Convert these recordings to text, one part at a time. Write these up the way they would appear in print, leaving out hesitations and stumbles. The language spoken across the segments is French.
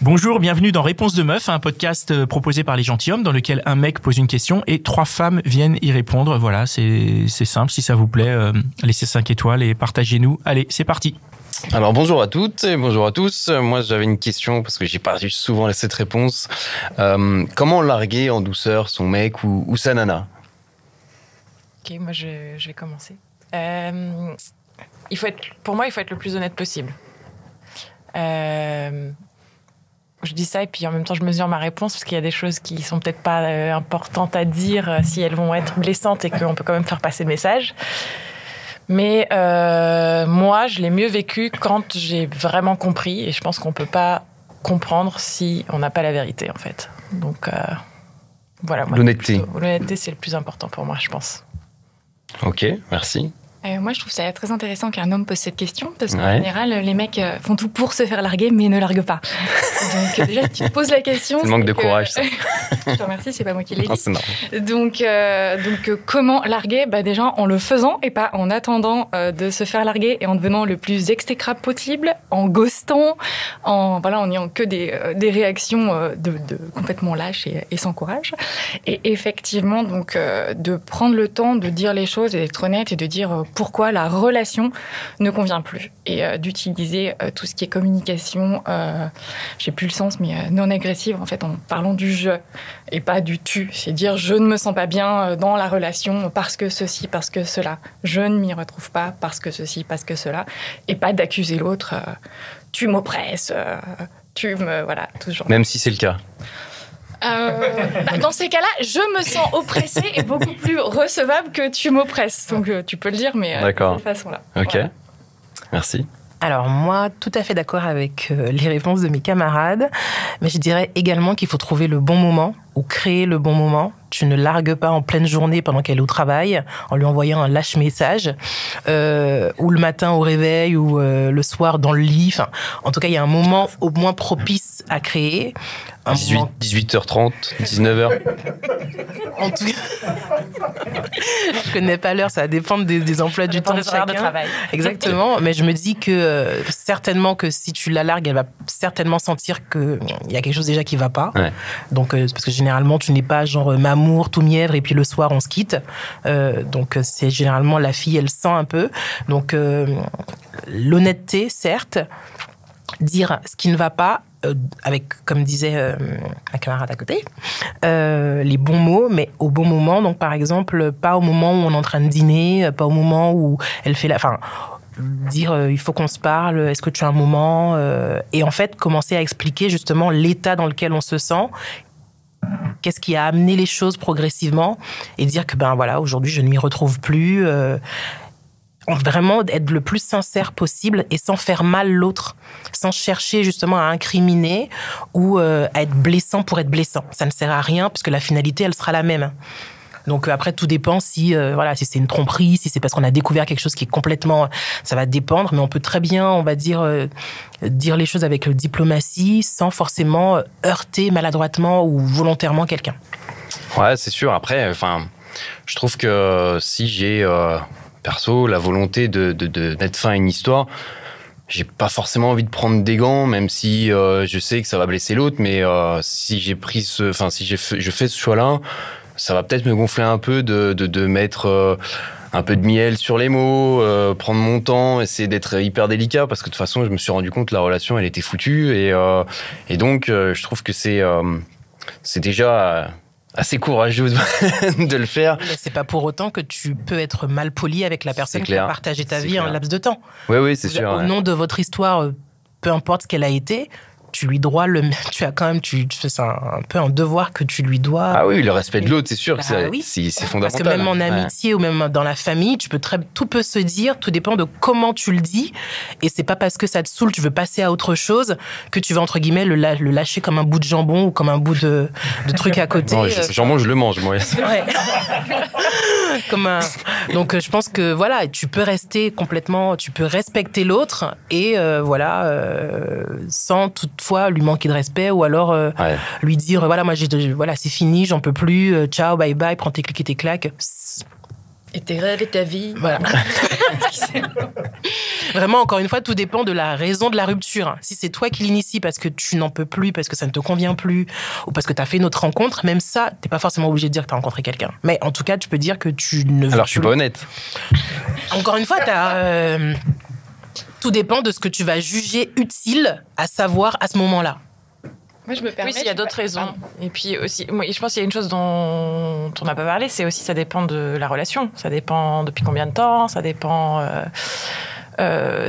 Bonjour, bienvenue dans Réponse de Meuf, un podcast proposé par les gentilshommes dans lequel un mec pose une question et 3 femmes viennent y répondre. Voilà, c'est simple, si ça vous plaît, laissez 5 étoiles et partagez-nous. Allez, c'est parti. Alors bonjour à toutes et bonjour à tous. Moi j'avais une question parce que j'ai pas eu souvent cette réponse. Comment larguer en douceur son mec ou sa nana? Ok, moi je vais commencer. Pour moi, il faut être le plus honnête possible. Je dis ça et puis en même temps je mesure ma réponse parce qu'il y a des choses qui sont peut-être pas importantes à dire si elles vont être blessantes et qu'on peut quand même faire passer le message. Mais moi, je l'ai mieux vécu quand j'ai vraiment compris et je pense qu'on peut pas comprendre si on n'a pas la vérité en fait. Donc voilà. L'honnêteté. L'honnêteté, c'est le plus important pour moi, je pense. Ok, merci. Moi, je trouve ça très intéressant qu'un homme pose cette question parce qu'en général, les mecs font tout pour se faire larguer, mais ne larguent pas. Donc, déjà, si tu te poses la question... C'est le manque de courage, ça. Je te remercie, c'est pas moi qui l'ai dit. Non, c'est normal. Donc, comment larguer? Déjà, en le faisant et pas en attendant de se faire larguer et en devenant le plus exécrable possible, en ghostant, en n'ayant que des réactions de complètement lâches et sans courage. Et effectivement, donc, de prendre le temps de dire les choses et d'être honnête et de dire... pourquoi la relation ne convient plus et d'utiliser tout ce qui est communication, j'ai plus le sens, mais non agressive en fait en parlant du je et pas du tu. C'est dire je ne me sens pas bien dans la relation parce que ceci, parce que cela. Je ne m'y retrouve pas parce que ceci, parce que cela. Et pas d'accuser l'autre, tu m'oppresses, tu me... Voilà, toujours. Même si c'est le cas. Dans ces cas-là, je me sens oppressée et beaucoup plus recevable que tu m'oppresses. Donc tu peux le dire, mais de cette façon-là. Ok, voilà. Merci. Alors moi, tout à fait d'accord avec les réponses de mes camarades, mais je dirais également qu'il faut trouver le bon moment ou créer le bon moment. Tu ne largues pas en pleine journée pendant qu'elle est au travail en lui envoyant un lâche message ou le matin au réveil ou le soir dans le lit. Enfin, en tout cas, il y a un moment au moins propice à créer. 18h30, 19h. En tout cas, je connais pas l'heure, ça va dépendre des emplois du temps de chacun. De travail. Exactement, mais je me dis que certainement que si tu la largues, elle va certainement sentir qu'il y a quelque chose déjà qui va pas. Ouais. Donc, parce que généralement, tu n'es pas genre m'amour, tout mièvre, et puis le soir, on se quitte. Donc, c'est généralement la fille, elle sent un peu. Donc, l'honnêteté, certes, dire ce qui ne va pas, avec, comme disait ma camarade à côté, les bons mots, mais au bon moment. Donc, par exemple, pas au moment où on est en train de dîner, pas au moment où elle fait la... Enfin, dire il faut qu'on se parle, est-ce que tu as un moment et en fait, commencer à expliquer justement l'état dans lequel on se sent, qu'est-ce qui a amené les choses progressivement et dire que, voilà, aujourd'hui, je ne m'y retrouve plus... vraiment être le plus sincère possible et sans faire mal l'autre, sans chercher justement à incriminer ou à être blessant pour être blessant. Ça ne sert à rien puisque la finalité, elle sera la même. Donc après, tout dépend si si c'est une tromperie, si c'est parce qu'on a découvert quelque chose qui est complètement... Ça va dépendre, mais on peut très bien, on va dire les choses avec diplomatie sans forcément heurter maladroitement ou volontairement quelqu'un. Ouais, c'est sûr. Après, je trouve que si j'ai... perso, la volonté de mettre fin à une histoire, j'ai pas forcément envie de prendre des gants, même si je sais que ça va blesser l'autre, mais si je fais ce choix-là, ça va peut-être me gonfler un peu de mettre un peu de miel sur les mots, prendre mon temps, essayer d'être hyper délicat, parce que de toute façon, je me suis rendu compte que la relation, elle était foutue, et donc, je trouve que c'est déjà... assez courageux de le faire. Mais c'est pas pour autant que tu peux être mal poli avec la personne qui a partagé ta vie en un laps de temps. Oui, c'est sûr. Au nom de votre histoire, peu importe ce qu'elle a été, tu lui dois tu fais ça un peu un devoir que tu lui dois. Ah oui, le respect de l'autre, c'est sûr que c'est fondamental. Parce que même en amitié ou même dans la famille, tout peut se dire, tout dépend de comment tu le dis. Et c'est pas parce que ça te saoule, tu veux passer à autre chose, que tu vas entre guillemets le lâcher comme un bout de jambon ou comme un bout de truc à côté. Non, jambon, je le mange, moi. Ouais. Donc je pense que voilà, tu peux respecter l'autre et sans toutefois lui manquer de respect ou alors lui dire voilà, moi c'est fini, j'en peux plus, ciao, bye bye, prends tes clics et tes claques. Et tes rêves et ta vie. Voilà. Vraiment, encore une fois, tout dépend de la raison de la rupture. Si c'est toi qui l'initie parce que tu n'en peux plus, parce que ça ne te convient plus, ou parce que tu as fait une autre rencontre, même ça, tu n'es pas forcément obligé de dire que tu as rencontré quelqu'un. Mais en tout cas, tu peux dire que tu ne veux Alors, je suis plus. pas honnête. Encore une fois, tout dépend de ce que tu vas juger utile à savoir à ce moment-là. Moi, je me permets. Oui, s'il y a d'autres raisons. Et puis aussi, moi, je pense qu'il y a une chose dont on n'a pas parlé, c'est aussi ça dépend de la relation. Ça dépend depuis combien de temps, ça dépend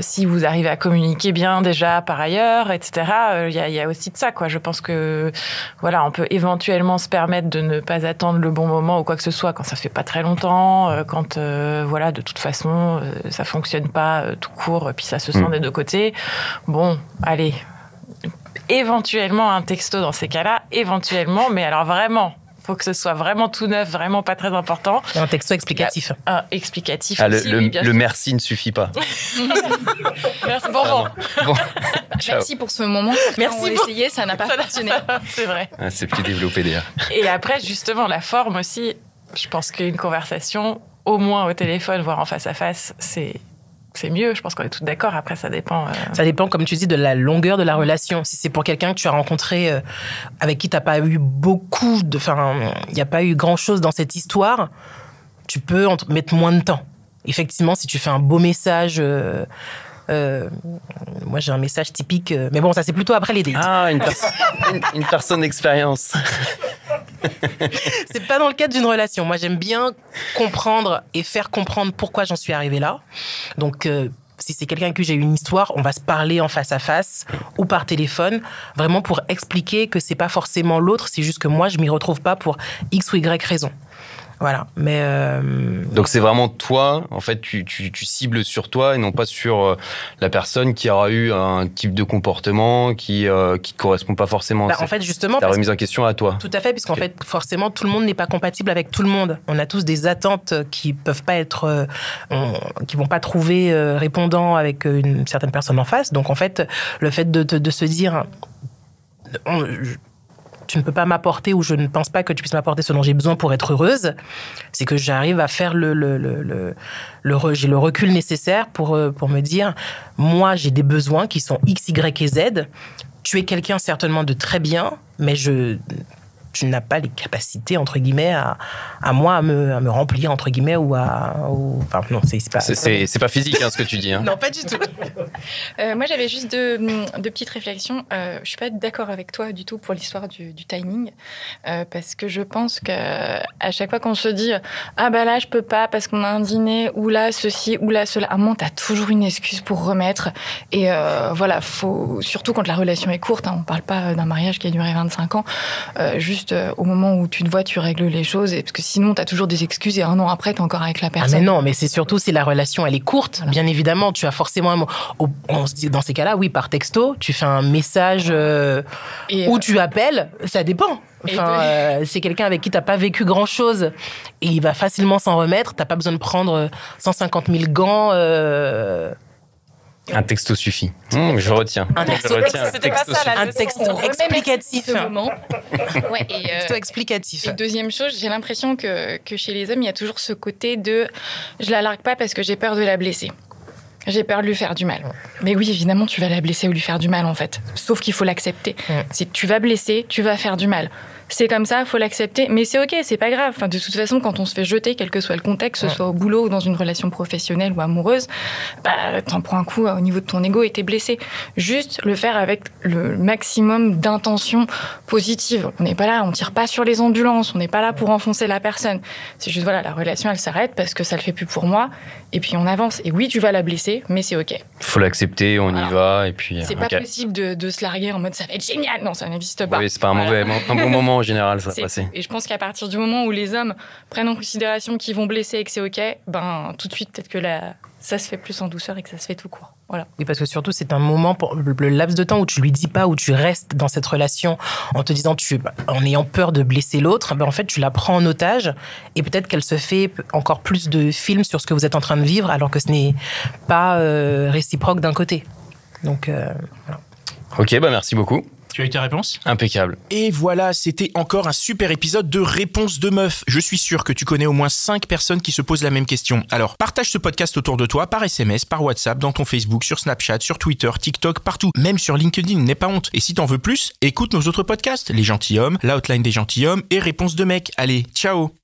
si vous arrivez à communiquer bien déjà par ailleurs, etc. Il y a aussi de ça, quoi. Je pense que voilà, on peut éventuellement se permettre de ne pas attendre le bon moment ou quoi que ce soit quand ça fait pas très longtemps, quand voilà, de toute façon ça fonctionne pas tout court, puis ça se sent des deux côtés. Bon, allez. Éventuellement un texto dans ces cas-là, éventuellement, mais alors vraiment, faut que ce soit vraiment tout neuf, vraiment pas très important. Et un texto explicatif. Explicatif Ah, aussi, oui, bien le sûr. merci ne suffit pas. Merci. Bon. Bon. Ciao. Merci pour ce moment. Merci On l'a beaucoup. essayé, ça n'a pas fonctionné. C'est vrai. Ah, c'est plus développé d'ailleurs. Et après, justement, la forme aussi, je pense qu'une conversation, au moins au téléphone, voire en face à face, c'est mieux. Je pense qu'on est tous d'accord. Après, ça dépend. Ça dépend, comme tu dis, de la longueur de la relation. Si c'est pour quelqu'un que tu as rencontré, avec qui tu n'as pas eu il n'y a pas eu grand-chose dans cette histoire, tu peux mettre moins de temps. Effectivement, si tu fais un beau message... moi, j'ai un message typique... mais bon, ça, c'est plutôt après les dates. Ah, une personne d'expérience. C'est pas dans le cadre d'une relation. Moi, j'aime bien comprendre et faire comprendre pourquoi j'en suis arrivée là. Donc, si c'est quelqu'un avec qui j'ai eu une histoire, on va se parler en face à face ou par téléphone, vraiment pour expliquer que c'est pas forcément l'autre, c'est juste que moi, je m'y retrouve pas pour X ou Y raison. Voilà, mais... Donc c'est vraiment toi, en fait, tu cibles sur toi et non pas sur la personne qui aura eu un type de comportement qui correspond pas forcément. en fait, justement... Ta remise en question à toi. Tout à fait, puisqu'en fait, forcément, tout le monde n'est pas compatible avec tout le monde. On a tous des attentes qui peuvent pas être... qui vont pas trouver répondant avec une certaine personne en face. Donc, en fait, le fait de se dire... tu ne peux pas m'apporter ou je ne pense pas que tu puisses m'apporter ce dont j'ai besoin pour être heureuse, c'est que j'arrive à faire j'ai le recul nécessaire pour me dire, moi, j'ai des besoins qui sont X, Y et Z. Tu es quelqu'un certainement de très bien, mais tu n'as pas les capacités, entre guillemets, à moi à me remplir, entre guillemets, enfin, non, c'est pas... C'est pas physique, hein, ce que tu dis. Hein. Non, pas du tout. Moi, j'avais juste deux petites réflexions. Je suis pas d'accord avec toi du tout pour l'histoire du timing, parce que je pense qu'à chaque fois qu'on se dit « Ah bah là, je peux pas parce qu'on a un dîner, ou là, ceci, ou là, cela », à un moment, t'as toujours une excuse pour remettre. Et voilà, surtout quand la relation est courte, hein, on parle pas d'un mariage qui a duré 25 ans, juste au moment où tu te vois, tu règles les choses, parce que sinon, tu as toujours des excuses et un an après, tu es encore avec la personne. Ah mais non, mais c'est surtout si la relation, elle est courte. Voilà. Bien évidemment, tu as forcément... On se dit, dans ces cas-là, oui, par texto, tu fais un message où tu appelles, ça dépend. Enfin, c'est quelqu'un avec qui tu n'as pas vécu grand-chose et il va facilement s'en remettre. Tu n'as pas besoin de prendre 150 000 gants... Un texto suffit. Je retiens. Un texto, c'était pas ça, un texto explicatif. Ouais, texto explicatif. Et deuxième chose, j'ai l'impression que chez les hommes, il y a toujours ce côté de je la largue pas parce que j'ai peur de la blesser. J'ai peur de lui faire du mal. Mais oui, évidemment, tu vas la blesser ou lui faire du mal, en fait. Sauf qu'il faut l'accepter. Si tu vas blesser, tu vas faire du mal. C'est comme ça, il faut l'accepter. Mais c'est OK, c'est pas grave. Enfin, de toute façon, quand on se fait jeter, quel que soit le contexte, que ce soit au boulot ou dans une relation professionnelle ou amoureuse, bah, t'en prends un coup au niveau de ton ego et t'es blessé. Juste le faire avec le maximum d'intention positive. On n'est pas là, on tire pas sur les ambulances, on n'est pas là pour enfoncer la personne. C'est juste, voilà, la relation, elle s'arrête parce que ça le fait plus pour moi. Et puis on avance. Et oui, tu vas la blesser, mais c'est OK. Faut l'accepter, on y va. Et puis, c'est pas possible de se larguer en mode ça va être génial. Non, ça n'existe pas. Oui, c'est pas un bon moment en général, ça va passer. Et je pense qu'à partir du moment où les hommes prennent en considération qu'ils vont blesser et que c'est OK, ben tout de suite, peut-être que ça se fait plus en douceur et que ça se fait tout court. Voilà. Oui, parce que surtout, c'est un moment, pour le laps de temps où tu lui dis pas, où tu restes dans cette relation en te disant, en ayant peur de blesser l'autre, ben en fait, tu la prends en otage et peut-être qu'elle se fait encore plus de films sur ce que vous êtes en train de vivre alors que ce n'est pas réciproque d'un côté. Donc, voilà. Ok, bah merci beaucoup. Tu as eu ta réponse ? Impeccable. Et voilà, c'était encore un super épisode de Réponse de meuf. Je suis sûr que tu connais au moins 5 personnes qui se posent la même question. Alors, partage ce podcast autour de toi par SMS, par WhatsApp, dans ton Facebook, sur Snapchat, sur Twitter, TikTok, partout. Même sur LinkedIn, n'aie pas honte. Et si t'en veux plus, écoute nos autres podcasts. Les Gentilshommes, La Hotline des Gentilshommes et Réponse de mec. Allez, ciao!